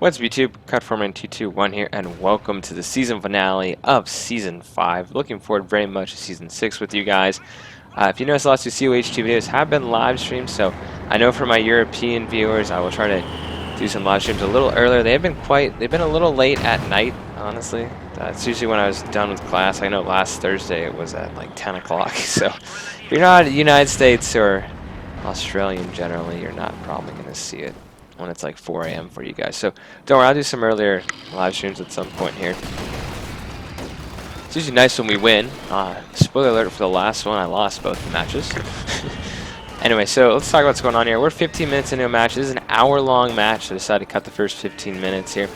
What's up YouTube? Cut4man221 here, and welcome to the season finale of Season 5. Looking forward very much to Season 6 with you guys. If you notice, the last two COH2 videos have been live streams, so I know for my European viewers, I will try to do some live streams a little earlier. They've been a little late at night, honestly. It's usually when I was done with class. I know last Thursday it was at like 10 o'clock, so if you're not in the United States or Australian generally, you're not probably going to see it when it's like 4 a.m. for you guys. So don't worry, I'll do some earlier live streams at some point here. It's usually nice when we win. Spoiler alert for the last one, I lost both the matches. Anyway, so let's talk about what's going on here. We're 15 minutes into a match. This is an hour-long match, so I decided to cut the first 15 minutes here.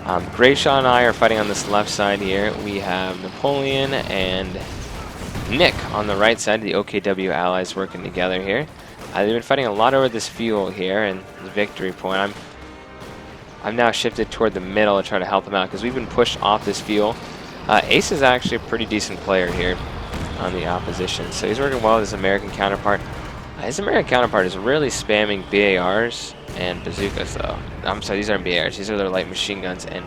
Grayshaw and I are fighting on this left side here. We have Napoleon and Nick on the right side, the OKW allies working together here. They've been fighting a lot over this fuel here and the victory point. I'm now shifted toward the middle to try to help them out because we've been pushed off this fuel. Ace is actually a pretty decent player here on the opposition, so he's working well with his American counterpart. His American counterpart is really spamming BARs and bazookas, though. I'm sorry, these aren't BARs. These are their light machine guns and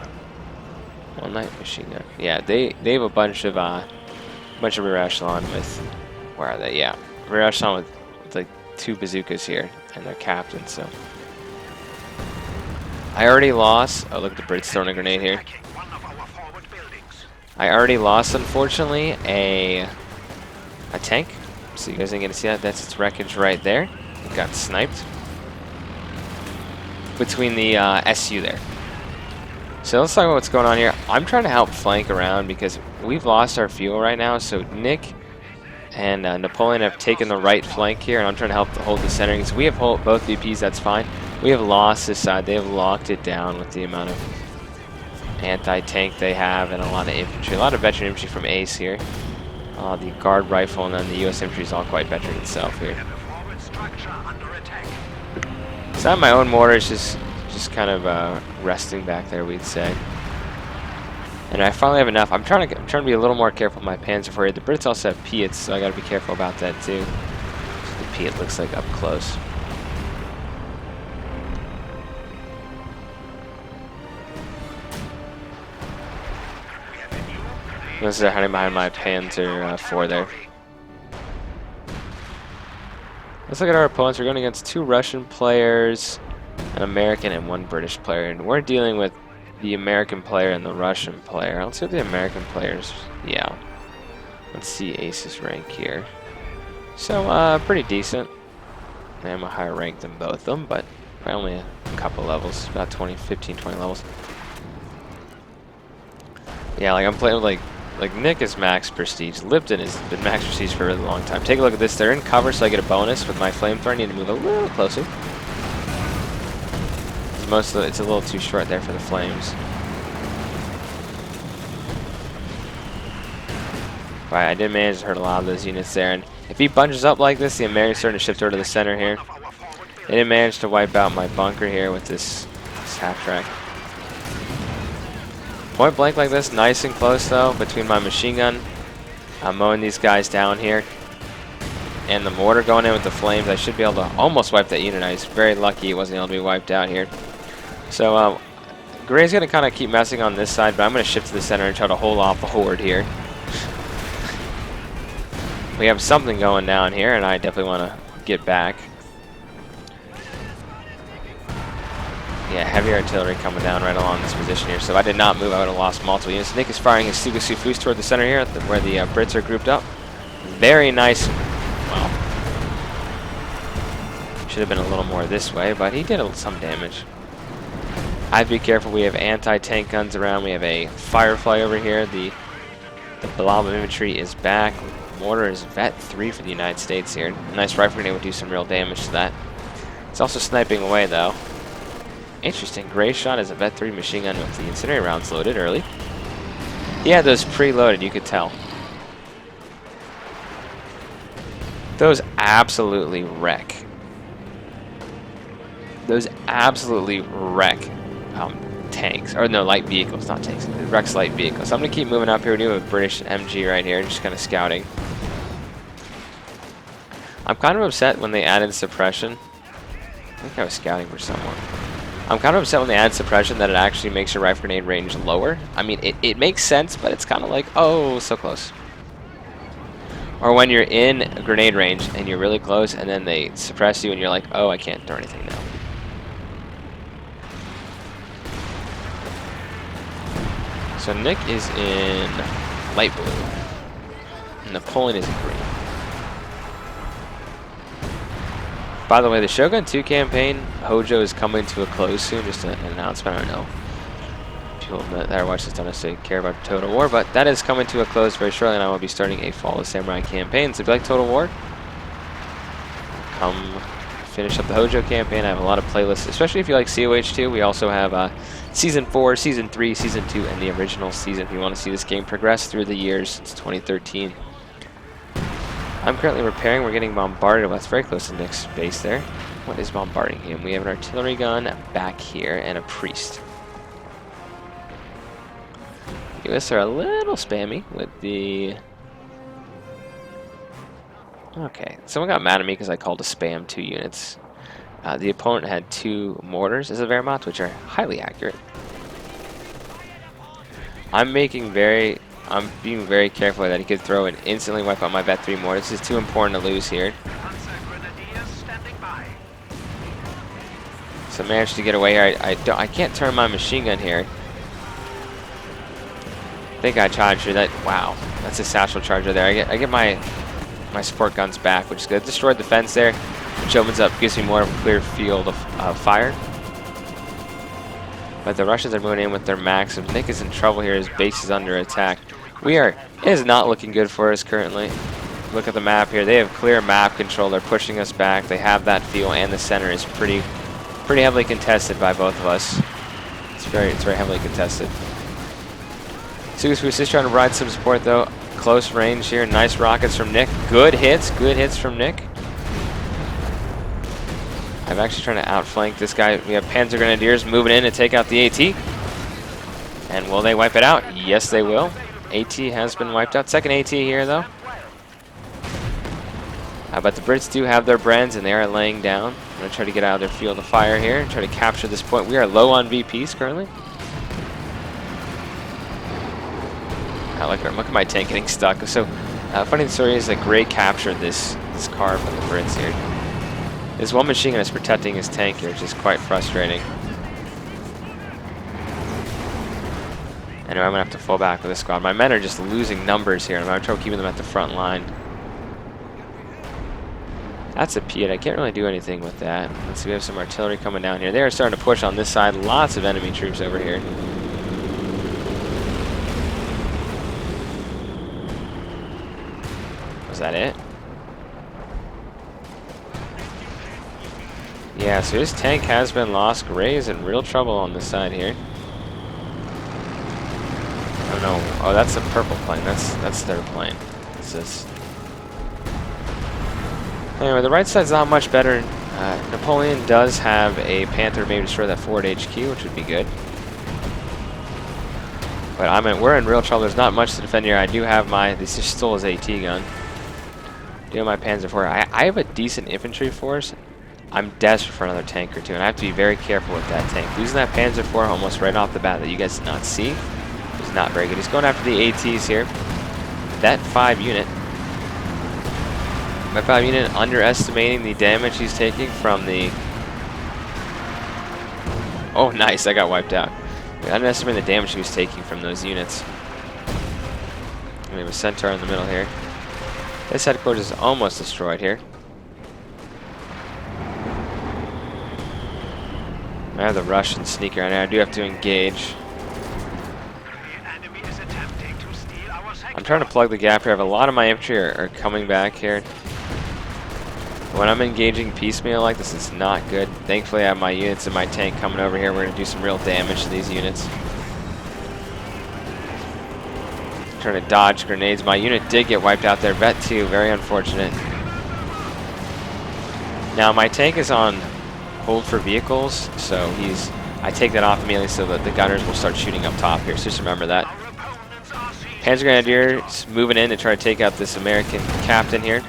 one light machine gun. Yeah, they have a bunch of rear echelon with, where are they? Yeah, rear echelon with like 2 bazookas here and their captain. So I already lost. Oh, look at the Brits throwing a grenade here. I already lost, unfortunately, a tank. So you guys ain't gonna see that. That's its wreckage right there. It got sniped between the SU there. So let's talk about what's going on here. I'm trying to help flank around because we've lost our fuel right now. So Nick and Napoleon have taken the right flank here, and I'm trying to help hold the centering. So we have both VPs, that's fine. We have lost this side. They have locked it down with the amount of anti-tank they have and a lot of infantry. A lot of veteran infantry from Ace here. The guard rifle and then the US infantry is all quite veteran itself here. So I have my own mortars just kind of resting back there, we'd say. And I finally have enough. I'm trying to be a little more careful with my Panzer IV. The Brits also have Piats, so I got to be careful about that too. The Piat looks like up close. This is hiding behind my Panzer IV there. Let's look at our opponents. We're going against 2 Russian players, an American, and 1 British player, and we're dealing with the American player and the Russian player. Let's see what the American players. Yeah. Let's see Ace's rank here. So, pretty decent. I'm a higher rank than both of them, but by only a couple levels. About 15, 20 levels. Yeah, like I'm playing with like Nick is max prestige. Lipton has been max prestige for a really long time. Take a look at this. They're in cover, so I get a bonus with my flamethrower. I need to move a little closer. It's a little too short there for the flames. Right, I did manage to hurt a lot of those units there, and if he bunches up like this, the American's starting to shift over to the center here. They didn't manage to wipe out my bunker here with this half track. Point blank like this, nice and close though, between my machine gun. I'm mowing these guys down here. And the mortar going in with the flames, I should be able to almost wipe that unit. I was very lucky it wasn't able to be wiped out here. So, Gray's going to kind of keep messing on this side, but I'm going to shift to the center and try to hold off the horde here. We have something going down here, and I definitely want to get back. Yeah, heavy artillery coming down right along this position here. So if I did not move, I would have lost multiple units. Nick is firing his Suga-Sufus toward the center here, where the Brits are grouped up. Very nice. Well, should have been a little more this way, but he did some damage. I'd be careful. We have anti-tank guns around. We have a Firefly over here. The blob of infantry is back. Mortar is Vet 3 for the United States here. A nice rifle grenade would do some real damage to that. It's also sniping away though. Interesting. Gray shot is a Vet 3 machine gun with the incendiary rounds loaded early. He had those preloaded, you could tell. Those absolutely wreck. Those absolutely wreck tanks. Or no, light vehicles, not tanks. It wrecks light vehicles. So I'm going to keep moving up here. We do have a British MG right here, just kind of scouting. I'm kind of upset when they added suppression. I think I was scouting for someone. I'm kind of upset when they add suppression that it actually makes your rifle grenade range lower. I mean, it makes sense, but it's kind of like, oh, so close. Or when you're in a grenade range and you're really close and then they suppress you and you're like, oh, I can't throw anything now. So Nick is in light blue. And Napoleon is in green. By the way, the Shogun 2 campaign, Hojo, is coming to a close soon. Just an announcement, I don't know. People that are watching this don't necessarily care about Total War, but that is coming to a close very shortly, and I will be starting a Fall of Samurai campaign. So if you like Total War, come finish up the Hojo campaign. I have a lot of playlists, especially if you like COH 2. We also have Season 4, Season 3, Season 2, and the original season if you want to see this game progress through the years since 2013. I'm currently repairing. We're getting bombarded. Well, that's very close to Nick's base there. What is bombarding him? We have an artillery gun back here and a priest. The US are a little spammy with the... Okay, someone got mad at me because I called a spam 2 units. The opponent had 2 mortars as a Wehrmacht, which are highly accurate. I'm being very careful that he could throw and instantly wipe out my Vet 3 mortar. This is too important to lose here. So I managed to get away here. I can't turn my machine gun here. I think I charged her that. Wow, that's a satchel charger there. I get my support guns back, which is good. Destroyed the fence there, which opens up, gives me more of a clear field of fire. But the Russians are moving in with their max. If Nick is in trouble here, his base is under attack. It is not looking good for us currently. Look at the map here. They have clear map control. They're pushing us back. They have that feel, and the center is pretty heavily contested by both of us. It's very heavily contested. Sugus is trying to provide some support though. Close range here. Nice rockets from Nick. Good hits from Nick. I'm actually trying to outflank this guy. We have Panzer Grenadiers moving in to take out the AT. And will they wipe it out? Yes, they will. AT has been wiped out. Second AT here, though. But the Brits do have their Brens, and they are laying down. I'm going to try to get out of their field of fire here and try to capture this point. We are low on VPs currently. Look at my tank getting stuck. So, funny story is that Gray captured this car from the Brits here. This one machine gun is protecting his tank here, which is quite frustrating. Anyway, I'm going to have to fall back with this squad. My men are just losing numbers here, and I'm having trouble keeping them at the front line. That's a Piet. I can't really do anything with that. Let's see, we have some artillery coming down here. They are starting to push on this side. Lots of enemy troops over here. Was that it? Yeah, so his tank has been lost. Gray is in real trouble on this side here. Oh no. Oh, that's a purple plane. That's their plane. What's this? Anyway, the right side's not much better. Napoleon does have a Panther, maybe destroy that forward HQ, which would be good. But we're in real trouble. There's not much to defend here. I do have this is still his AT gun. I do have my Panzer IV. I have a decent infantry force. I'm desperate for another tank or two, and I have to be very careful with that tank. Losing that Panzer IV almost right off the bat that you guys did not see is not very good. He's going after the ATs here. That 5 unit. My 5 unit underestimating the damage he's taking from the... Oh, nice. I got wiped out. Underestimating the damage he was taking from those units. We have a Centaur in the middle here. This headquarters is almost destroyed here. I have the Russian sneaker on there. I do have to engage. I'm trying to plug the gap here. I have a lot of my infantry are coming back here. When I'm engaging piecemeal like this, it's not good. Thankfully, I have my units in my tank coming over here. We're going to do some real damage to these units. Trying to dodge grenades. My unit did get wiped out there. Vet 2, very unfortunate. Now, my tank is on hold for vehicles, so I take that off immediately so that the gunners will start shooting up top here. So just remember that. Panzer Grenadiers moving in to try to take out this American captain here.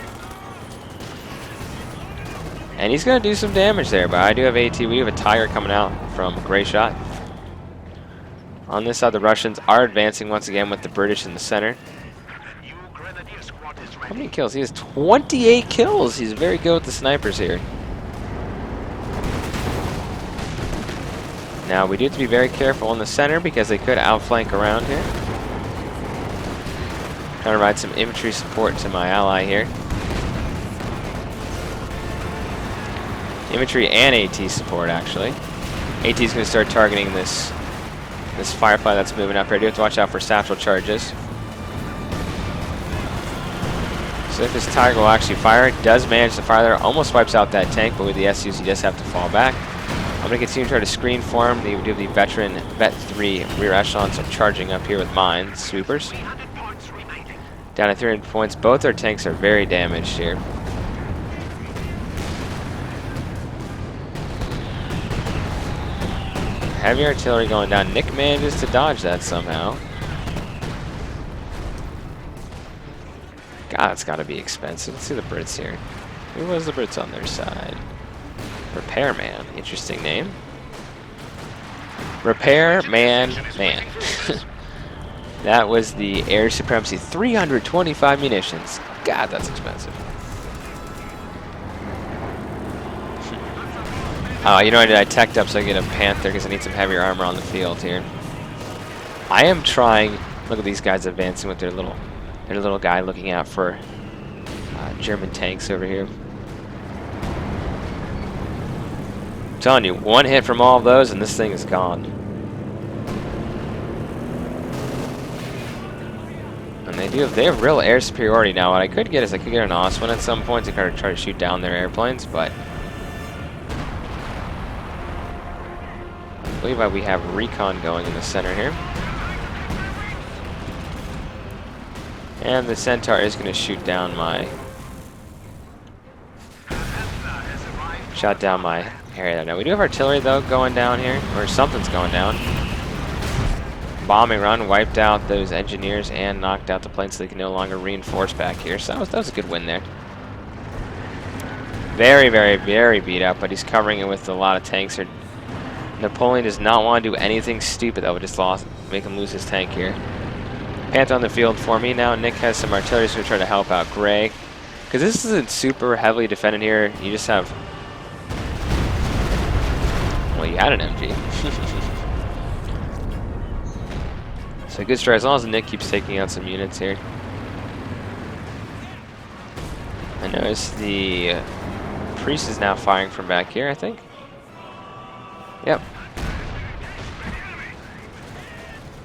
And he's going to do some damage there, but I do have AT. We have a Tiger coming out from a Gray Shot. On this side, the Russians are advancing once again with the British in the center. How many kills? He has 28 kills. He's very good with the snipers here. Now, we do have to be very careful in the center because they could outflank around here. Trying to provide some infantry support to my ally here. Infantry and AT support, actually. AT is going to start targeting this Firefly that's moving up here. I do have to watch out for satchel charges. So if this Tiger will actually fire, it does manage to fire there. Almost wipes out that tank, but with the SUs, he does have to fall back. I'm going to continue to try to screen for him. We do have the veteran Vet 3 rear echelons are charging up here with mine sweepers. Down to 300 points. Both our tanks are very damaged here. Heavy artillery going down. Nick manages to dodge that somehow. God, it's got to be expensive. Let's see the Brits here. Who was the Brits on their side? Repairman. Interesting name. Repairman. That was the Air Supremacy. 325 munitions. God, that's expensive. Oh, you know what I did? I teched up so I get a Panther because I need some heavier armor on the field here. I am trying. Look at these guys advancing with their little guy looking out for German tanks over here. I'm telling you, one hit from all of those and this thing is gone. And they have real air superiority now. What I could get is I could get an Oswin at some point to kind of try to shoot down their airplanes, but I believe we have recon going in the center here. And the Centaur is going to shoot down my... Shot down my area there. Now we do have artillery though going down here, or something's going down. Bombing run wiped out those engineers and knocked out the planes so they can no longer reinforce back here. So that was a good win there. Very, very, very beat up, but he's covering it with a lot of tanks here. Napoleon does not want to do anything stupid that would just make him lose his tank here. Panther on the field for me now. Nick has some artillery, so we're going to try to help out Gray. Because this isn't super heavily defended here. You just have... Well, you had an MG. So good strike, as long as Nick keeps taking out some units here. I notice the Priest is now firing from back here, I think. Yep.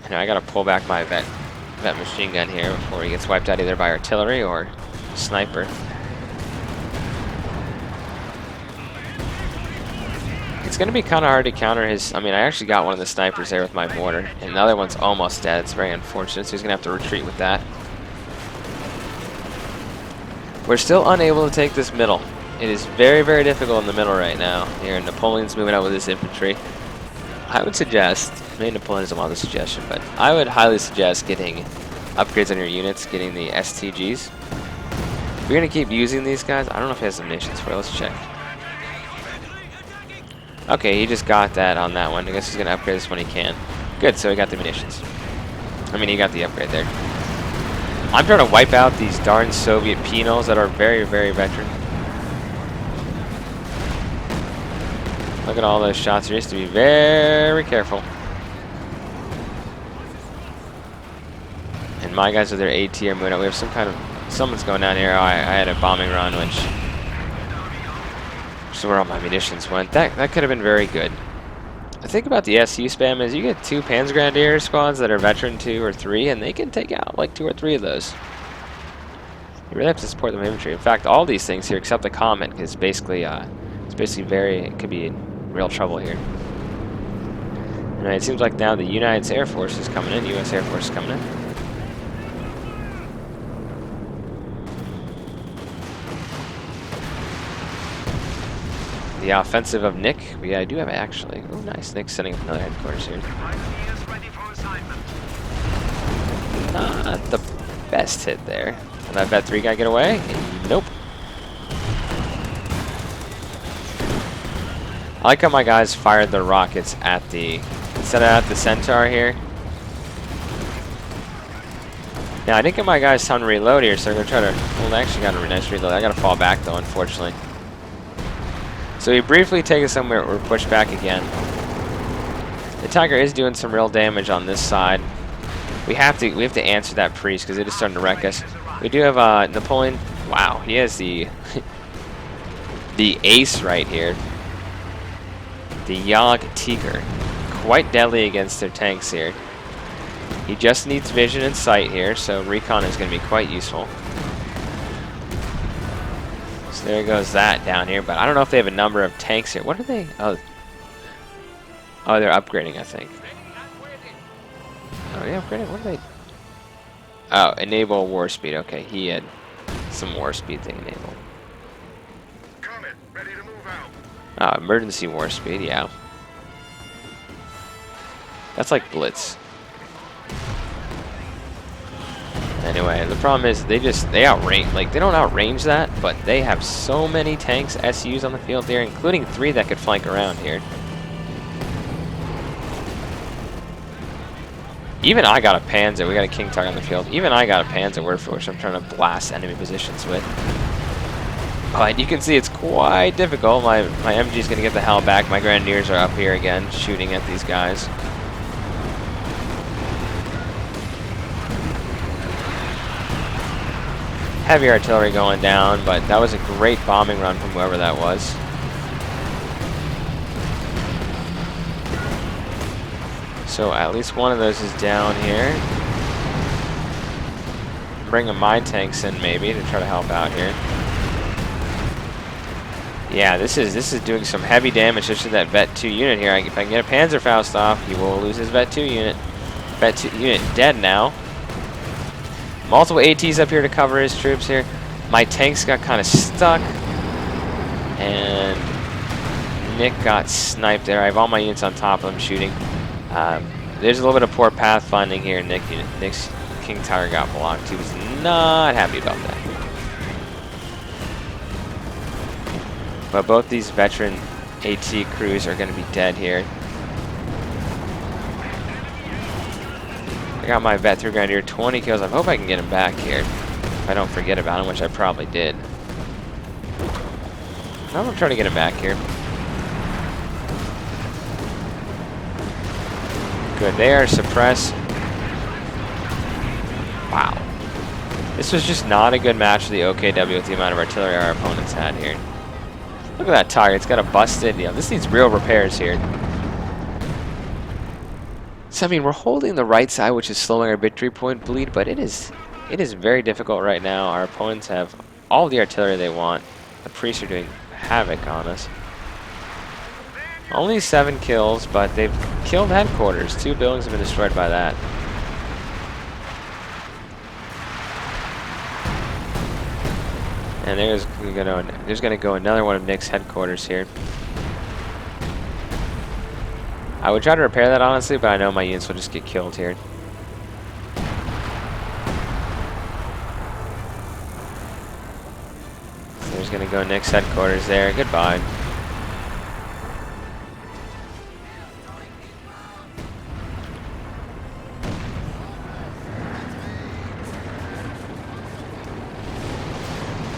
Now I gotta pull back my vet machine gun here before he gets wiped out either by artillery or sniper. It's gonna be kind of hard to counter his... I mean, I actually got one of the snipers there with my mortar, and the other one's almost dead. It's very unfortunate, so he's gonna have to retreat with that. We're still unable to take this middle. It is very, very difficult in the middle right now. Here, Napoleon's moving out with his infantry. I would suggest, maybe Napoleon doesn't want the suggestion, but I would highly suggest getting upgrades on your units, getting the STGs. If you're going to keep using these guys, I don't know if he has some munitions for it. Let's check. Okay, he just got that on that one. I guess he's going to upgrade this when he can. Good, so he got the munitions. I mean, he got the upgrade there. I'm trying to wipe out these darn Soviet penals that are very, very veteran. Look at all those shots. You have to be very careful. And my guys with their AT are moving out. We have some kind of... Someone's going down here. Oh, I had a bombing run, which is where all my munitions went. That could have been very good. The thing about the SU spam is you get 2 Panzergrenadier squads that are veteran 2 or 3, and they can take out like 2 or 3 of those. You really have to support them infantry. In fact, all these things here, except the Comet, is basically it could be in real trouble here. And it seems like now the United States Air Force is coming in. U.S. Air Force is coming in. The offensive of Nick. I do have actually. Oh, nice. Nick's setting up another headquarters here. Not the best hit there. Will that Vet 3 guy get away? Nope. I like how my guys fired their rockets at the, instead of at the Centaur here. Now, I didn't get my guys time to reload here, so I'm going to try to... Well, they actually got a nice reload. I got to fall back, though, unfortunately. So we briefly take us somewhere or push back again. The Tiger is doing some real damage on this side. We have to answer that priest because it is starting to wreck us. We do have Napoleon. Wow, he has the the ace right here. The Yog Tiger. Quite deadly against their tanks here. He just needs vision and sight here, so recon is going to be quite useful. So there goes that down here, but I don't know if they have a number of tanks here. What are they? Oh, they're upgrading, I think. Oh, they upgraded? What are they? Oh, enable war speed. Okay, he had some war speed thing enabled. Ready to move out. Oh, emergency war speed, yeah. That's like Blitz. Anyway, the problem is they outrange, like they don't outrange that, but they have so many tanks, SUs on the field there, including 3 that could flank around here. Even I got a Panzer. We got a King Tiger on the field. Even I got a Panzer word for which I'm trying to blast enemy positions with. But you can see it's quite difficult. My MG is going to get the hell back. My Grenadiers are up here again, shooting at these guys. Heavy artillery going down, but that was a great bombing run from whoever that was. So at least one of those is down here. Bringing my tanks in maybe to try to help out here. Yeah, this is doing some heavy damage just to that Vet 2 unit here. If I can get a Panzerfaust off, he will lose his Vet 2 unit. Vet 2 unit dead now. Multiple ATs up here to cover his troops here. My tanks got kind of stuck. And Nick got sniped there. I have all my units on top of him shooting. There's a little bit of poor pathfinding here. Nick's King Tiger got blocked. He was not happy about that. But both these veteran AT crews are going to be dead here. I got my Vet 3 Grenadier, 20 kills. I hope I can get him back here. If I don't forget about him, which I probably did. I'm going to try to get him back here. Good, they are suppressed. Wow. This was just not a good match for the OKW with the amount of artillery our opponents had here. Look at that Tiger, it's got a busted, this needs real repairs here. So I mean, we're holding the right side, which is slowing our victory point bleed, but it is very difficult right now. Our opponents have all the artillery they want. The priests are doing havoc on us. Only 7 kills, but they've killed headquarters. 2 buildings have been destroyed by that. And there's gonna go another one of Nick's headquarters here. I would try to repair that honestly, but I know my units will just get killed here. So there's gonna go Nick's headquarters there. Goodbye.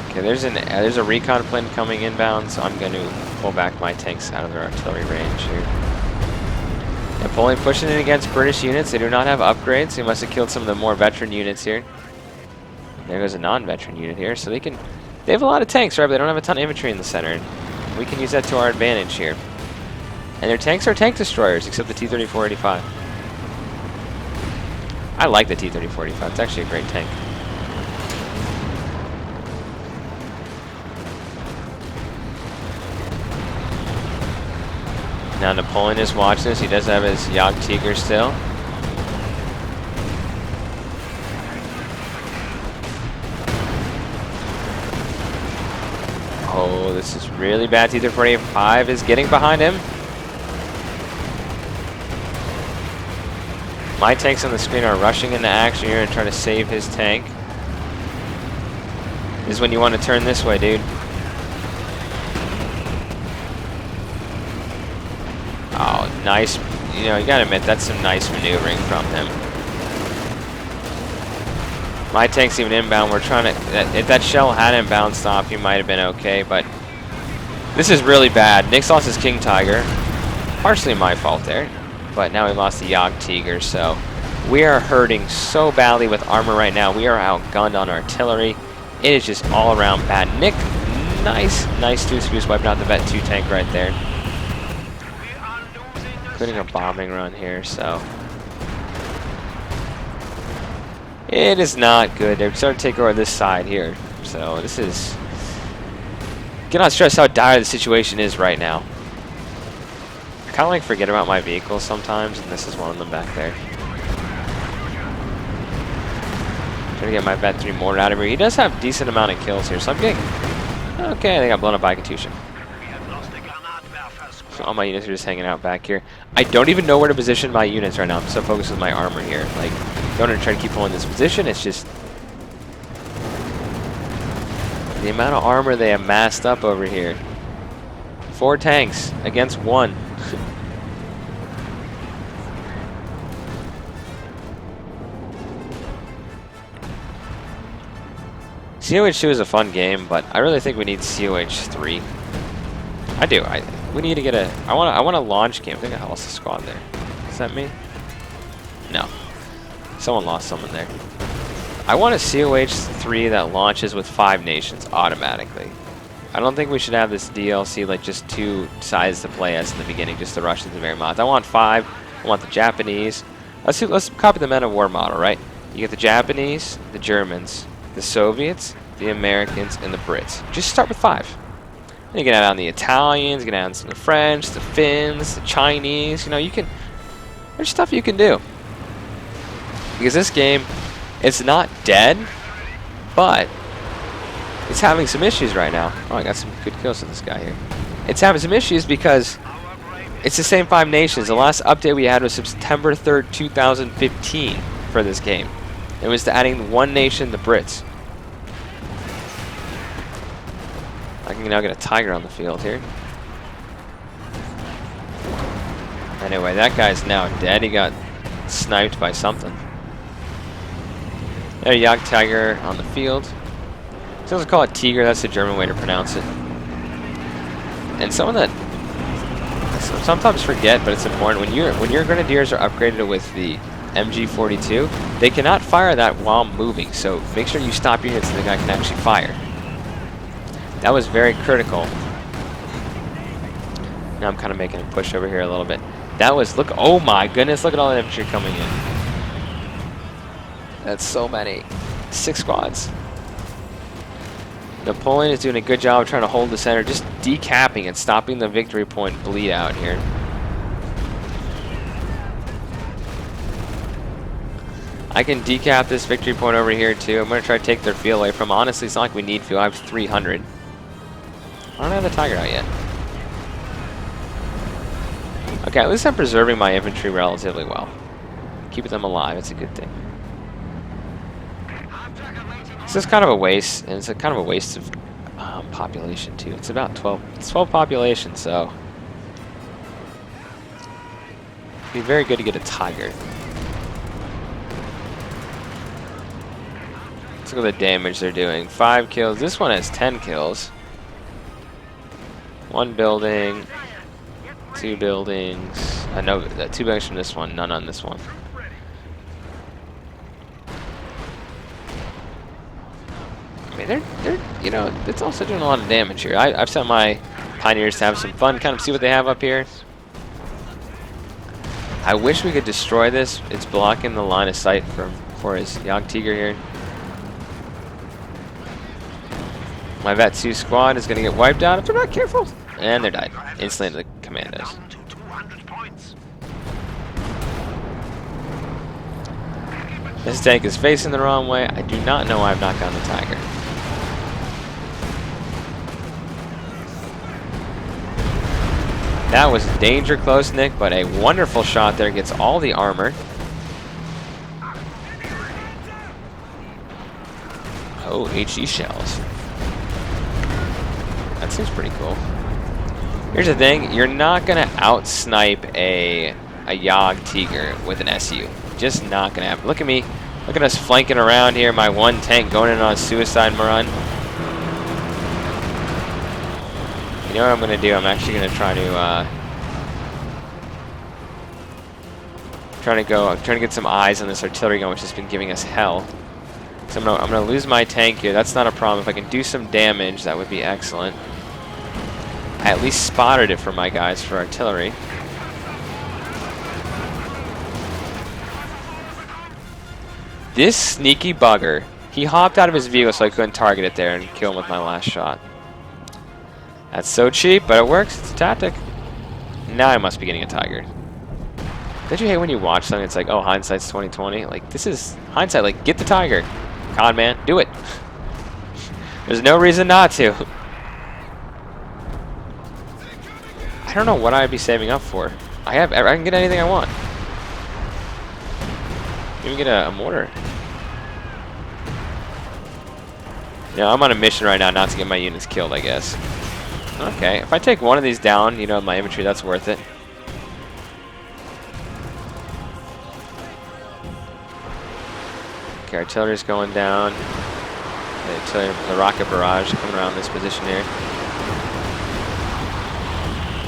Okay, there's a recon plane coming inbound, so I'm going to pull back my tanks out of their artillery range here. Napoleon pushing in against British units. They do not have upgrades. They must have killed some of the more veteran units here. There goes a non-veteran unit here, so they have a lot of tanks, right? But they don't have a ton of infantry in the center. We can use that to our advantage here. And their tanks are tank destroyers, except the T-3485. I like the T-3485. It's actually a great tank. Now Napoleon is watching this. He does have his Yog Tiger still. Oh, this is really bad. T-3485 is getting behind him. My tanks on the screen are rushing into action here and trying to save his tank. This is when you want to turn this way, dude. nice, you know, you gotta admit, that's some nice maneuvering from him. My tank's even inbound. We're trying to, if that shell had inbound stop, he might have been okay, but this is really bad. Nick's lost his King Tiger. Partially my fault there, but now we lost the Yog Tiger, so we are hurting so badly with armor right now. We are outgunned on artillery. It is just all around bad. Nick, nice two-spears wiping out the Vet 2 tank right there. Including a bombing run here, so it is not good. They're starting to take over this side here, so this is, cannot stress how dire the situation is right now. I kind of like forget about my vehicles sometimes, and this is one of them back there. Trying to get my Vet 3 mortar out of here. He does have a decent amount of kills here, so I'm getting, okay, I think I got blown up by Katusha. So all my units are just hanging out back here. I don't even know where to position my units right now. I'm so focused with my armor here. Like, don't want to try to keep holding this position. It's just the amount of armor they have massed up over here. 4 tanks against 1. COH 2 is a fun game, but I really think we need COH 3. I do. We need to get a. I want a launch game. I think I lost a squad there. Is that me? No. Someone lost someone there. I want a COH 3 that launches with 5 nations automatically. I don't think we should have this DLC like just 2 sides to play as in the beginning, just the Russians and Wehrmacht. I want 5. I want the Japanese. Let's copy the Men of War model, right? You get the Japanese, the Germans, the Soviets, the Americans, and the Brits. Just start with 5. You can add on the Italians, you can add on some of the French, the Finns, the Chinese. You know, you can. There's stuff you can do. Because this game, it's not dead, but it's having some issues right now. Oh, I got some good kills with this guy here. It's having some issues because it's the same 5 nations. The last update we had was September 3rd, 2015 for this game. It was to adding 1 nation, the Brits. I can now get a Tiger on the field here. Anyway, that guy's now dead. He got sniped by something. There, Yog Tiger on the field. It's also called Tiger. That's the German way to pronounce it. And someone that I sometimes forget, but it's important, when your grenadiers are upgraded with the MG42, they cannot fire that while moving. So make sure you stop your units so the guy can actually fire. That was very critical. Now I'm kind of making a push over here a little bit. That was, look, oh my goodness, look at all that infantry coming in. That's so many. 6 squads. Napoleon is doing a good job of trying to hold the center, just decapping and stopping the victory point bleed out here. I can decap this victory point over here too. I'm going to try to take their fuel away from. Honestly, it's not like we need fuel. I have 300. I don't have the Tiger out yet. Okay, at least I'm preserving my infantry relatively well. Keeping them alive, it's a good thing. This is kind of a waste, and it's a kind of a waste of population too. It's about 12. It's 12 population, so it'd be very good to get a Tiger. Let's look at the damage they're doing. 5 kills. This one has 10 kills. 1 building, 2 buildings. No, 2 buildings from this one, none on this one. I mean, they're you know, it's also doing a lot of damage here. I've sent my Pioneers to have some fun, kind of see what they have up here. I wish we could destroy this. It's blocking the line of sight for his Yog Tiger here. My Vet 2 squad is going to get wiped out if they're not careful. And they're died. Instantly to the commandos. This tank is facing the wrong way. I do not know why I've not gotten the Tiger. That was danger close, Nick, but a wonderful shot there. Gets all the armor. Oh, HE shells. That seems pretty cool. Here's the thing, you're not gonna out-snipe a Yogg Tiger with an SU. Just not gonna happen. Look at me. Look at us flanking around here, my one tank going in on a suicide run. You know what I'm gonna do? I'm actually gonna try to get some eyes on this artillery gun, which has been giving us hell. So I'm gonna lose my tank here. That's not a problem. If I can do some damage, that would be excellent. I at least spotted it for my guys for artillery. This sneaky bugger. He hopped out of his vehicle so I couldn't target it there and kill him with my last shot. That's so cheap, but it works. It's a tactic. Now I must be getting a Tiger. Don't you hate when you watch something, it's like, oh, hindsight's 20/20? Like, this is hindsight. Like, get the Tiger. Con man, do it. There's no reason not to. I don't know what I'd be saving up for. I can get anything I want. Even get a mortar. You know, I'm on a mission right now not to get my units killed, I guess. Okay, if I take one of these down, you know, my infantry, that's worth it. Okay, artillery's going down. The rocket barrage coming around this position here.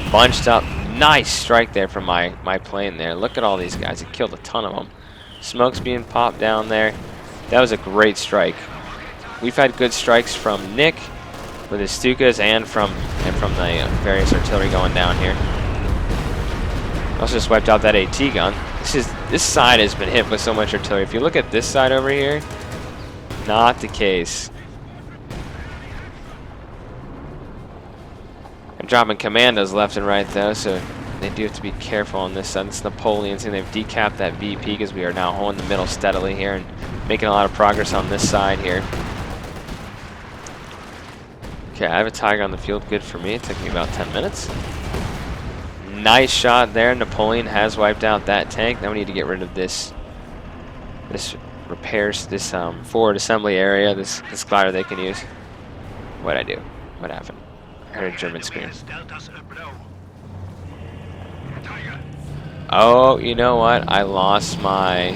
Bunched up. Nice strike there from my plane there. Look at all these guys. It killed a ton of them. Smoke's being popped down there. That was a great strike. We've had good strikes from Nick with his Stukas and from the various artillery going down here. Also just wiped out that AT gun. This side has been hit with so much artillery. If you look at this side over here, not the case. I'm dropping commandos left and right though, so they do have to be careful on this side. It's Napoleon's and they've decapped that VP because we are now holding the middle steadily here and making a lot of progress on this side here. Okay, I have a Tiger on the field. Good for me. It took me about 10 minutes. Nice shot there. Napoleon has wiped out that tank. Now we need to get rid of this forward assembly area, this glider they can use. What'd I do? What happened? I heard a German scream. Oh, you know what? I lost my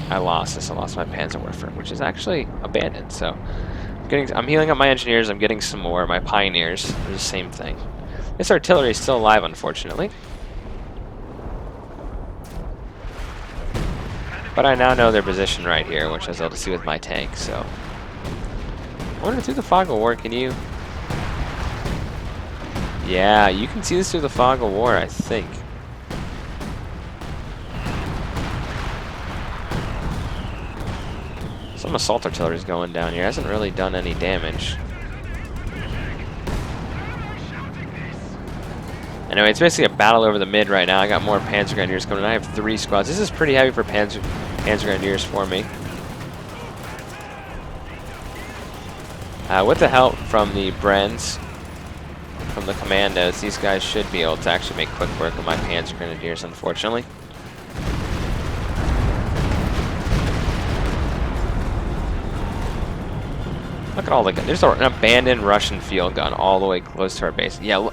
Panzerwerfer, which is actually abandoned. So I'm healing up my engineers. I'm getting some more. My pioneers. They're the same thing. This artillery is still alive, unfortunately. But I now know their position right here, which I was able to see with my tank. So I wonder through the fog of war, can you? Yeah, you can see this through the fog of war, I think. Some assault artillery is going down here. Hasn't really done any damage. Anyway, it's basically a battle over the mid right now. I got more Panzer Grenadiers coming in. I have 3 squads. This is pretty heavy for Panzer Grenadiers for me. With the help from the Brens, from the commandos, these guys should be able to actually make quick work of my Panzer Grenadiers, unfortunately. Look at all the guns. There's an abandoned Russian field gun all the way close to our base. Yeah,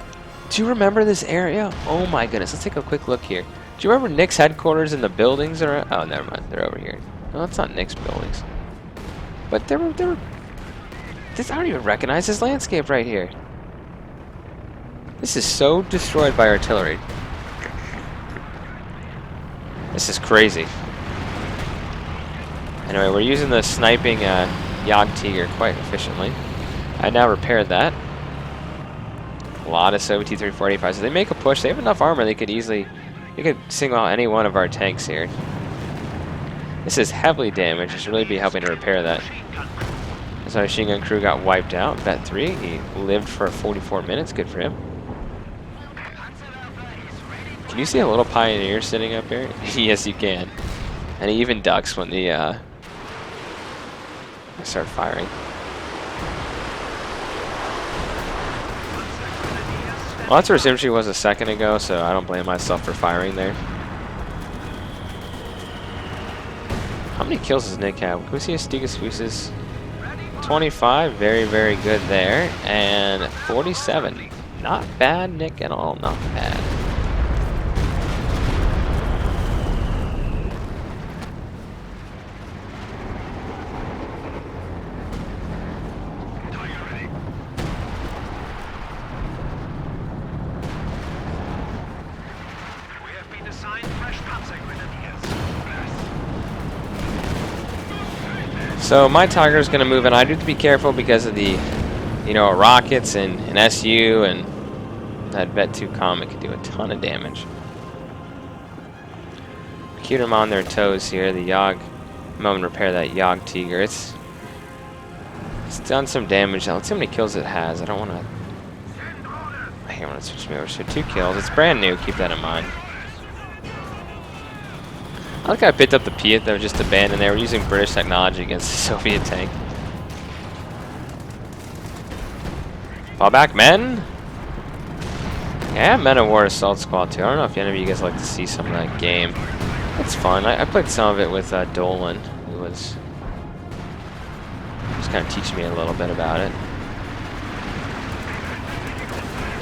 do you remember this area? Oh my goodness, let's take a quick look here. Do you remember Nick's headquarters and the buildings around? Oh, never mind, they're over here. No, that's not Nick's buildings. But there were. I don't even recognize this landscape right here. This is so destroyed by artillery. This is crazy. Anyway, we're using the sniping Yogg Tiger quite efficiently. I now repaired that. A lot of Soviet T-3485s. So they make a push. They have enough armor. They could single out any one of our tanks here. This is heavily damaged. I should really be helping to repair that. So our machine gun crew got wiped out. Bet 3. He lived for 44 minutes. Good for him. Can you see a little pioneer sitting up here? Yes, you can. And he even ducks when I start firing. Well, that's where his infantry was a second ago, so I don't blame myself for firing there. How many kills does Nick have? Can we see his Stigas Fuses? 25, very, very good there. And 47. Not bad, Nick, at all. Not bad. So my Tiger is going to move, and I do have to be careful because of the, rockets and SU, and that Vet 2 Comet could do a ton of damage. Keep them on their toes here. The Yogg, I'm going to repair that Yogg Tiger. It's done some damage. Now let's see how many kills it has. I don't want to. I want to switch me over. So 2 kills. It's brand new. Keep that in mind. I like how I picked up the Piat that was just abandoned there. We're using British technology against the Soviet tank. Fall back, men! Yeah, Men of War Assault Squad too. I don't know if any of you guys like to see some of that game. It's fun. I played some of it with Dolan, who was just kind of teaching me a little bit about it.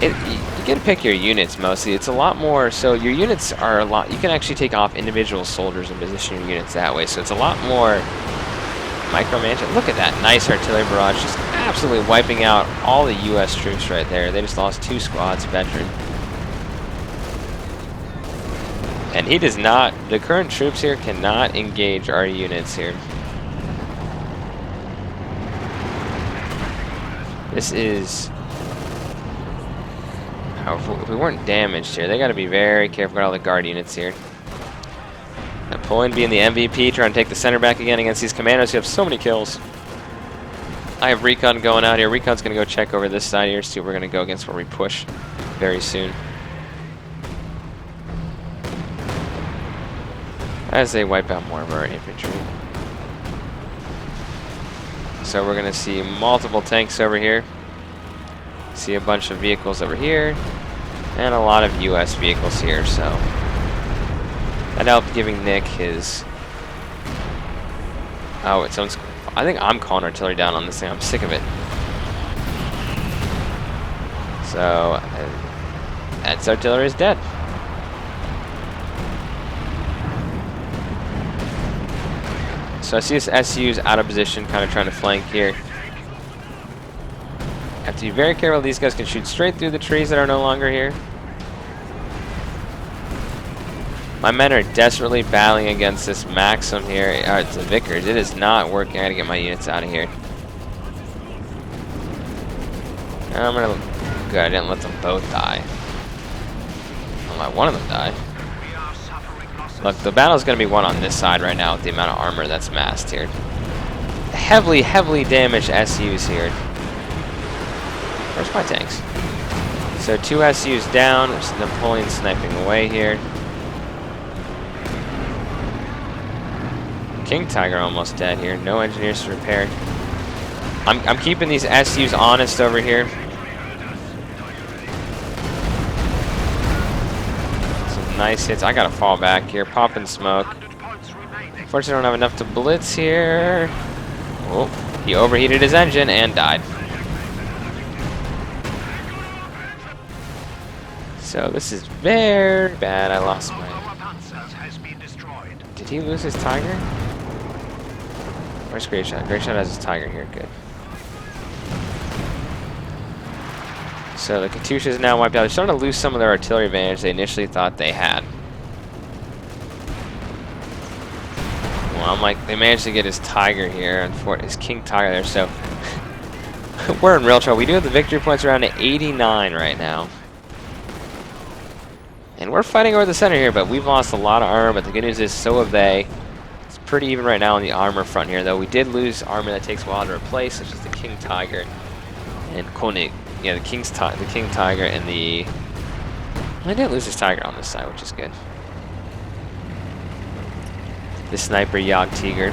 You get to pick your units mostly. It's a lot more, so your units are a lot, you can actually take off individual soldiers and position your units that way, so it's a lot more micromanagement. Look at that nice artillery barrage, just absolutely wiping out all the US troops right there. They just lost 2 squads, veteran. And he does not, the current troops here cannot engage our units here. This is, if we weren't damaged here, they got to be very careful with all the guard units here. Napoleon being the MVP, trying to take the center back again against these commandos who have so many kills. I have Recon going out here. Recon's going to go check over this side here, see what we're going to go against where we push very soon. As they wipe out more of our infantry. So we're going to see multiple tanks over here. See a bunch of vehicles over here, and a lot of US vehicles here, so that helped giving Nick his, oh, it's someone's, I think I'm calling artillery down on this thing. I'm sick of it. So that's artillery is dead. So I see this SU's out of position, kind of trying to flank here. Have to be very careful. These guys can shoot straight through the trees that are no longer here. My men are desperately battling against this Maxim here. It's a Vickers. It is not working. I gotta get my units out of here. I'm gonna. Good, I didn't let them both die. I'll let one of them die. Look, the battle's gonna be won on this side right now with the amount of armor that's massed here. Heavily damaged SUs here. Where's my tanks? So 2 SUs down. There's Napoleon sniping away here. King Tiger almost dead here. No engineers to repair. I'm keeping these SUs honest over here. Some nice hits. I gotta fall back here. Popping smoke. Unfortunately, I don't have enough to blitz here. Oh, he overheated his engine and died. So this is very bad. I lost my... Did he lose his Tiger? Where's Great Shot? Great Shot has his Tiger here. Good. So the Katyusha is now wiped out. They're starting to lose some of their artillery advantage they initially thought they had. Well, I'm like, they managed to get his Tiger here and for his King Tiger there. So we're in real trouble. We do have the victory points around 89 right now. And we're fighting over the center here, but we've lost a lot of armor. But the good news is, so have they. It's pretty even right now on the armor front here, though. We did lose armor that takes a while to replace, such as the King Tiger and Koenig. Yeah, the King Tiger and the... I didn't lose his Tiger on this side, which is good. The Sniper Yogg Tiger.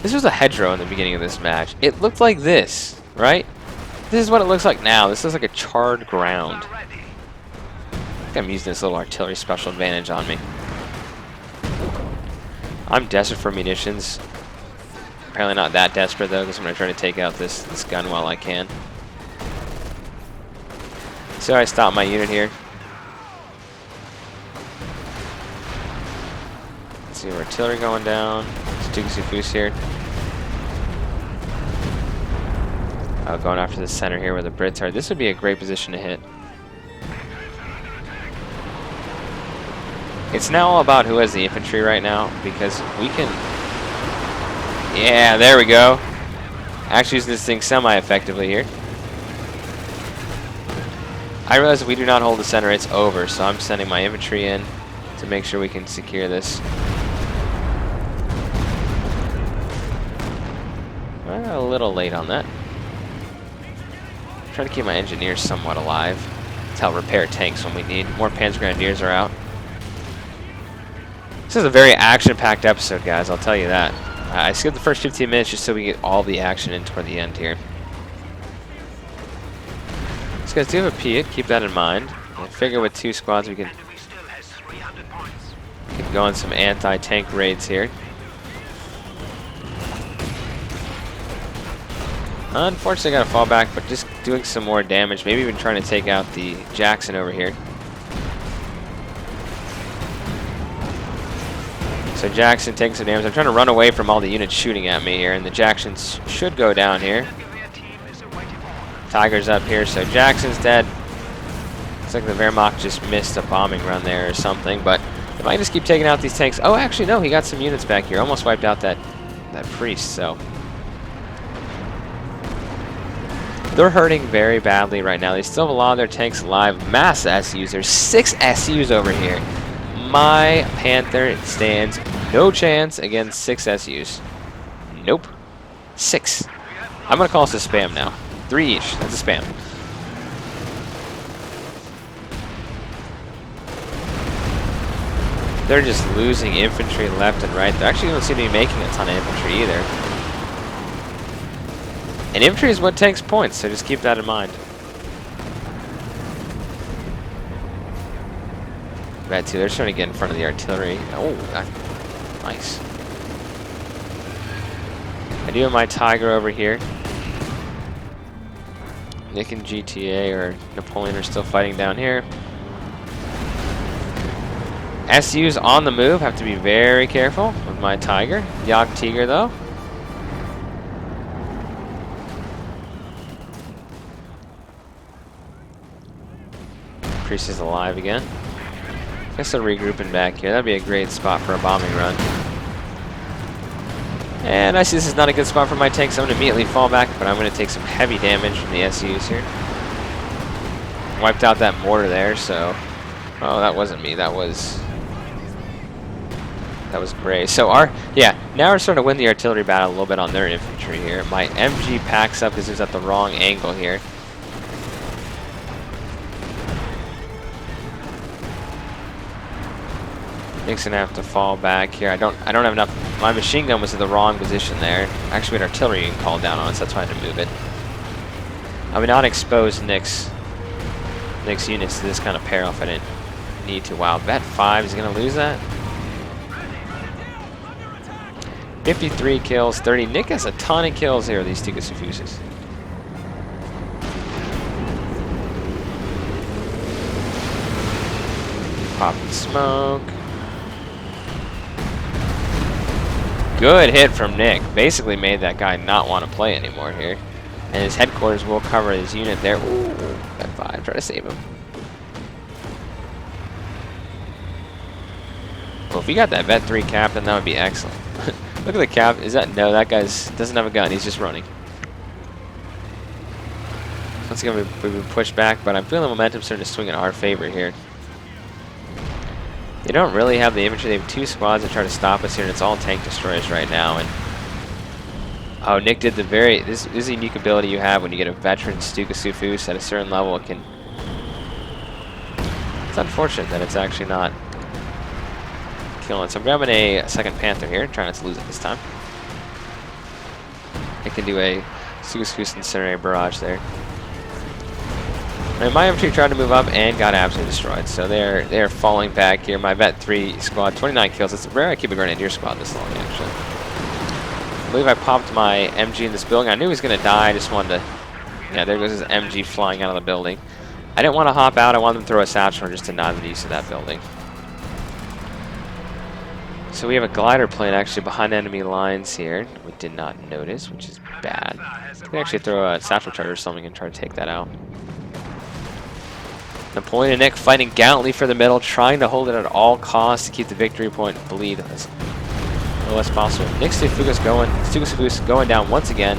This was a hedgerow in the beginning of this match. It looked like this, right? This is what it looks like now. This is like a charred ground. I think I'm using this little artillery special advantage on me. I'm desperate for munitions. Apparently not that desperate though, because I'm going to try to take out this gun while I can. So I stopped my unit here. Let's see, artillery going down. Stuka here. Going after the center here where the Brits are. This would be a great position to hit. It's now all about who has the infantry right now, because we can... Yeah, there we go. Actually using this thing semi-effectively here. I realize if we do not hold the center, it's over, so I'm sending my infantry in to make sure we can secure this. A little late on that. Trying to keep my engineers somewhat alive. That's how repair tanks when we need. More Panzer Grenadiers are out. This is a very action-packed episode, guys, I'll tell you that. I skipped the first 15 minutes just so we get all the action in toward the end here. These guys do have a Piat, keep that in mind. I figure with 2 squads we can go on some anti-tank raids here. Unfortunately, got to fall back, but just doing some more damage. Maybe even trying to take out the Jackson over here. So Jackson taking some damage. I'm trying to run away from all the units shooting at me here, and the Jacksons should go down here. Tiger's up here, so Jackson's dead. Looks like the Wehrmacht just missed a bombing run there or something, but if I just keep taking out these tanks... Oh, actually, no, he got some units back here. Almost wiped out that priest, so... They're hurting very badly right now. They still have a lot of their tanks alive. Mass SUs. There's 6 SUs over here. My Panther stands no chance against 6 SUs. Nope. 6. I'm going to call this a spam now. 3 each. That's a spam. They're just losing infantry left and right. They actually don't seem to be making a ton of infantry either. And infantry is what takes points, so just keep that in mind. Bad too, they're trying to get in front of the artillery. Oh, nice. I do have my Tiger over here. Nick and GTA or Napoleon are still fighting down here. SUs on the move, have to be very careful with my Tiger. Jagd Tiger though. Priest is alive again. Guess they're regrouping back here. That'd be a great spot for a bombing run. And I see this is not a good spot for my tanks. I'm going to immediately fall back, but I'm going to take some heavy damage from the SUs here. Wiped out that mortar there, so... Oh, that wasn't me. That was Gray. So yeah, now we're starting to win the artillery battle a little bit on their infantry here. My MG packs up because it's at the wrong angle here. Nick's gonna have to fall back here. I don't have enough. My machine gun was in the wrong position there. Actually, we had artillery getting called down on us. That's why I had to move it. I would not expose Nick's units to this kind of peril if I didn't need to. Wow, bet 5 is gonna lose that. 53 kills, 30. Nick has a ton of kills here with these Stuka Sufuses. Popping smoke. Good hit from Nick. Basically made that guy not want to play anymore here. And his headquarters will cover his unit there. Ooh, bet 5. Try to save him. Well, if he got that bet 3 captain, that would be excellent. Look at the cap. Is that... No, that guy's doesn't have a gun. He's just running. Once again, we've been pushed back, but I'm feeling the momentum starting to swing in our favor here. They don't really have the infantry. They have 2 squads that try to stop us here, and it's all tank destroyers right now. And oh, Nick did the this is a unique ability you have when you get a veteran Stuka Sufus at a certain level. It can... It's unfortunate that it's actually not killing. So I'm grabbing a second Panther here, trying not to lose it this time. I can do a Stuka Sufus incendiary barrage there. And my infantry tried to move up and got absolutely destroyed. So they're falling back here. My vet 3 squad, 29 kills. It's rare I keep a Grenadier squad this long, actually. I believe I popped my MG in this building. I knew he was going to die. I just wanted to... Yeah, there goes his MG flying out of the building. I didn't want to hop out. I wanted them to throw a satchel just to deny the use of that building. So we have a glider plane actually behind enemy lines here. We did not notice, which is bad. We can actually throw a satchel charge or something and try to take that out. Napoleon and Nick fighting gallantly for the middle, trying to hold it at all costs to keep the victory point bleed as low as possible. Nick Stuka's going down once again.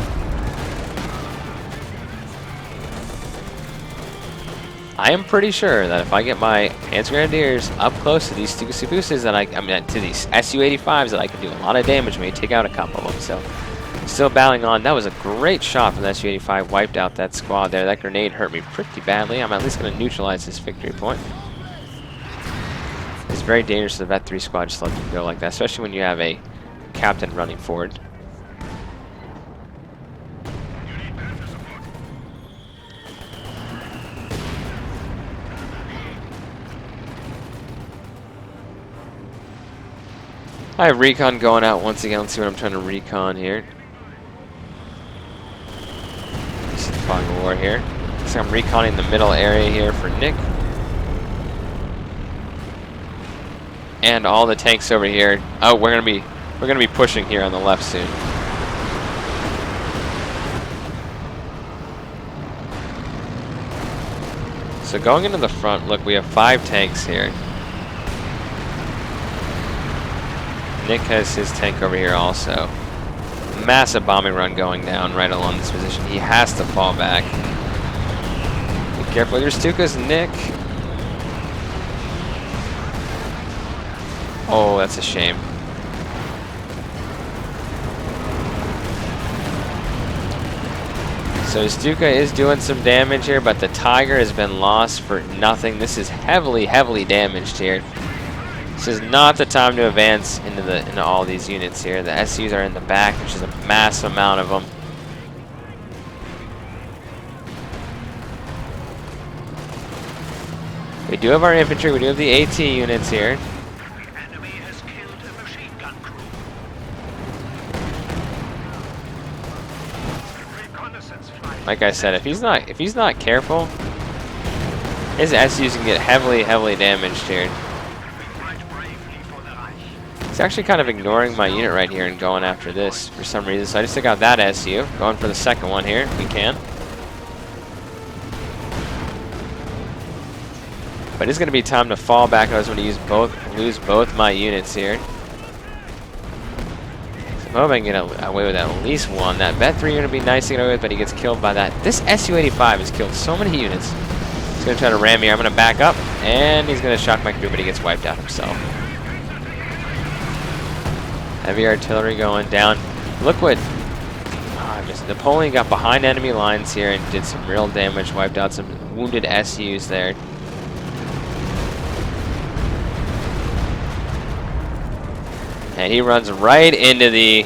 I am pretty sure that if I get my Hands Grenadiers up close to these Stukas, that I mean to these Su-85s, that I can do a lot of damage, maybe take out a couple of them. So still battling on. That was a great shot from the Su-85, wiped out that squad there. That grenade hurt me pretty badly. I'm at least going to neutralize this victory point. It's very dangerous to the Vet 3 squad just let them go like that, especially when you have a captain running forward. I have recon going out once again. Let's see what I'm trying to recon here. This is fog of war here. So I'm reconning the middle area here for Nick. And all the tanks over here. Oh, we're gonna be pushing here on the left soon. So going into the front, look, we have 5 tanks here. Nick has his tank over here also. Massive bombing run going down right along this position. He has to fall back. Be careful with your Stukas, Nick. Oh, that's a shame. So Stuka is doing some damage here, but the Tiger has been lost for nothing. This is heavily damaged here. This is not the time to advance into all these units here. The SUs are in the back, which is a massive amount of them. We do have our infantry. We do have the AT units here. Enemy has killed a machine gun crew. Reconnaissance flight. Like I said, if he's not careful, his SUs can get heavily damaged here. He's actually kind of ignoring my unit right here and going after this for some reason. So I just took out that SU. Going for the second one here, if we can. But it's going to be time to fall back. I was going to lose both my units here. So I hope I can get away with at least one. That Vet 3 going to be nice to get away with, but he gets killed by that. This Su-85 has killed so many units. He's going to try to ram me. I'm going to back up, and he's going to shock my crew, but he gets wiped out himself. Heavy artillery going down. Look what Napoleon got behind enemy lines here and did some real damage, wiped out some wounded SUs there. And he runs right into the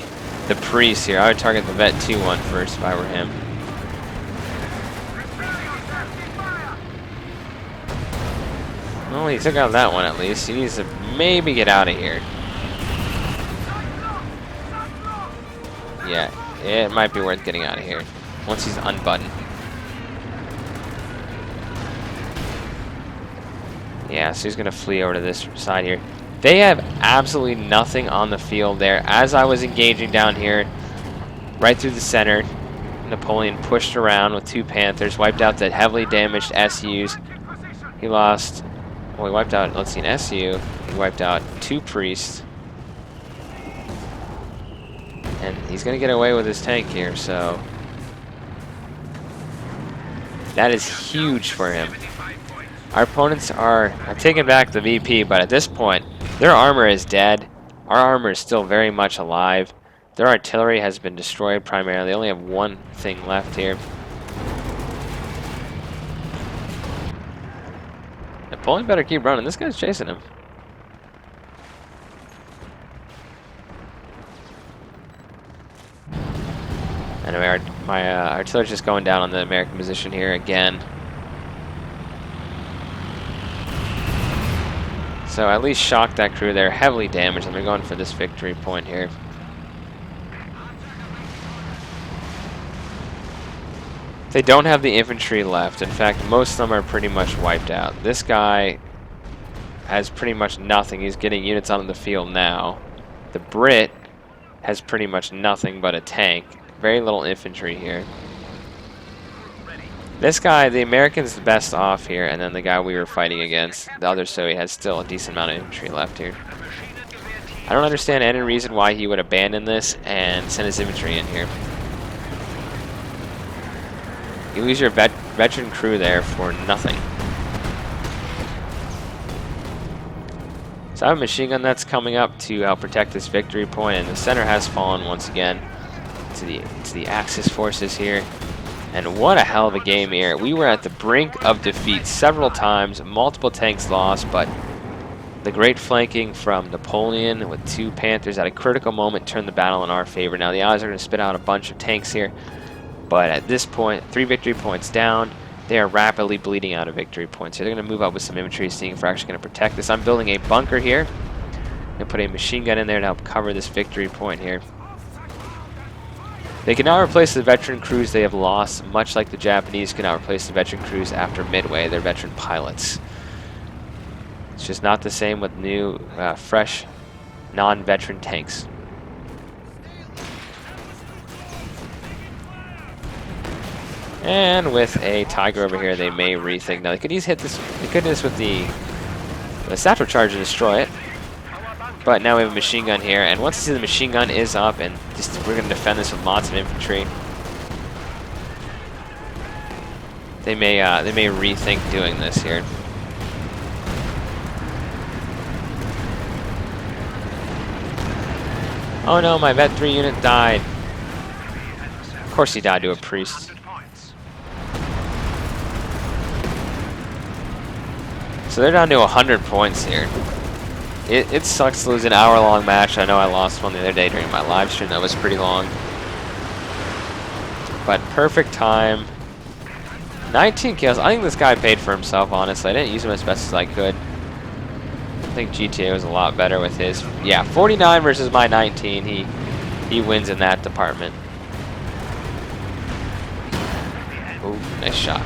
priest here. I would target the Vet 2 one first if I were him. Well, he took out that one at least. He needs to maybe get out of here. Yeah, it might be worth getting out of here once he's unbuttoned. Yeah, so he's going to flee over to this side here. They have absolutely nothing on the field there. As I was engaging down here, right through the center, Napoleon pushed around with 2 Panthers, wiped out the heavily damaged SUs. He lost, well, he wiped out, let's see, an SU. He wiped out 2 priests. And he's going to get away with his tank here, so that is huge for him. Our opponents are taking back the VP, but at this point, their armor is dead. Our armor is still very much alive. Their artillery has been destroyed primarily. They only have one thing left here. Napoleon better keep running. This guy's chasing him. Anyway, my artillery's just going down on the American position here again. So at least shock that crew. They're heavily damaged, and they're going for this victory point here. They don't have the infantry left. In fact, most of them are pretty much wiped out. This guy has pretty much nothing. He's getting units on the field now. The Brit has pretty much nothing but a tank. Very little infantry here. This guy, the American's the best off here, and then the guy we were fighting against, the other Soviet, has still a decent amount of infantry left here. I don't understand any reason why he would abandon this and send his infantry in here. You lose your veteran crew there for nothing. So I have a machine gun that's coming up to help protect this victory point, and the center has fallen once again to the Axis forces here. And what a hell of a game here. We were at the brink of defeat several times, multiple tanks lost, but the great flanking from Napoleon with 2 Panthers at a critical moment turned the battle in our favor. Now the Allies are going to spit out a bunch of tanks here, but at this point, 3 victory points down. They are rapidly bleeding out of victory points. So they're going to move up with some infantry, seeing if we're actually going to protect this. I'm building a bunker here. I'm going to put a machine gun in there to help cover this victory point here. They can now replace the veteran crews they have lost, much like the Japanese can now replace the veteran crews after Midway, their veteran pilots. It's just not the same with new, fresh, non-veteran tanks. And with a Tiger over here, they may rethink. Now they could hit this. They could hit this with the satchel charge to destroy it. But now we have a machine gun here, and once you see the machine gun is up, and we're going to defend this with lots of infantry. They may rethink doing this here. Oh no, my Vet 3 unit died. Of course he died to a priest. So they're down to 100 points here. It sucks to lose an hour-long match. I know I lost one the other day during my live stream. That was pretty long. But perfect time. 19 kills. I think this guy paid for himself, honestly. I didn't use him as best as I could. I think GTA was a lot better with his. Yeah, 49 versus my 19. He wins in that department. Ooh, nice shot.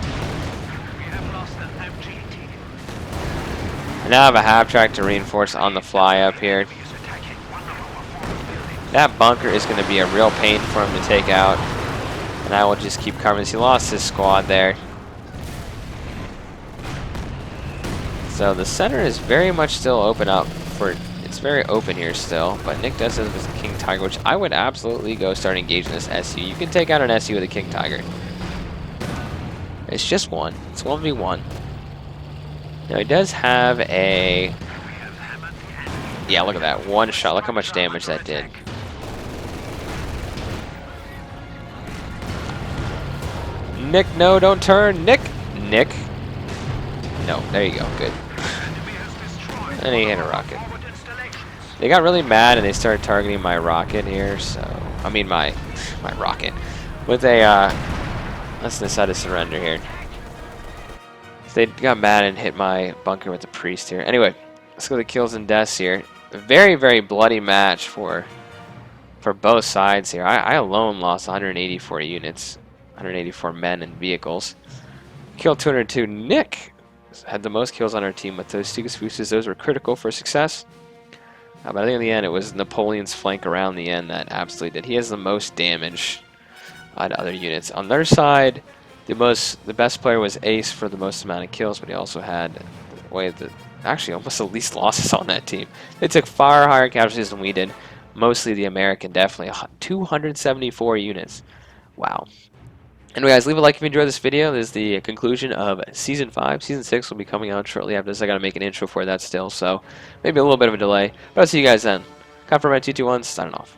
I now have a half track to reinforce on the fly up here. That bunker is going to be a real pain for him to take out. And I will just keep covering this. He lost his squad there. So the center is very much still open up for, it's very open here still, but Nick does it with the King Tiger, which I would absolutely go start engaging this SU. You can take out an SU with a King Tiger. It's just one. It's 1v1. Now he does have a, yeah, look at that, one shot. Look how much damage that did. Nick, no, don't turn. Nick. No, there you go, good. And he hit a rocket. They got really mad and they started targeting my rocket here, so, I mean my rocket. With a, let's decide to surrender here. They got mad and hit my bunker with the priest here. Anyway, let's go to kills and deaths here. A very, very bloody match for both sides here. I alone lost 184 units, 184 men and vehicles. Killed 202. Nick had the most kills on our team with those 2 spoofs. Those were critical for success. But I think in the end it was Napoleon's flank around the end that absolutely did. He has the most damage on other units. On their side, the best player was Ace for the most amount of kills, but he also had actually almost the least losses on that team. They took far higher casualties than we did. Mostly the American, definitely 274 units. Wow. Anyway, guys, leave a like if you enjoyed this video. This is the conclusion of Season 5. Season 6 will be coming out shortly after this. I got to make an intro for that still, so maybe a little bit of a delay. But I'll see you guys then. Confirm 221, signing off.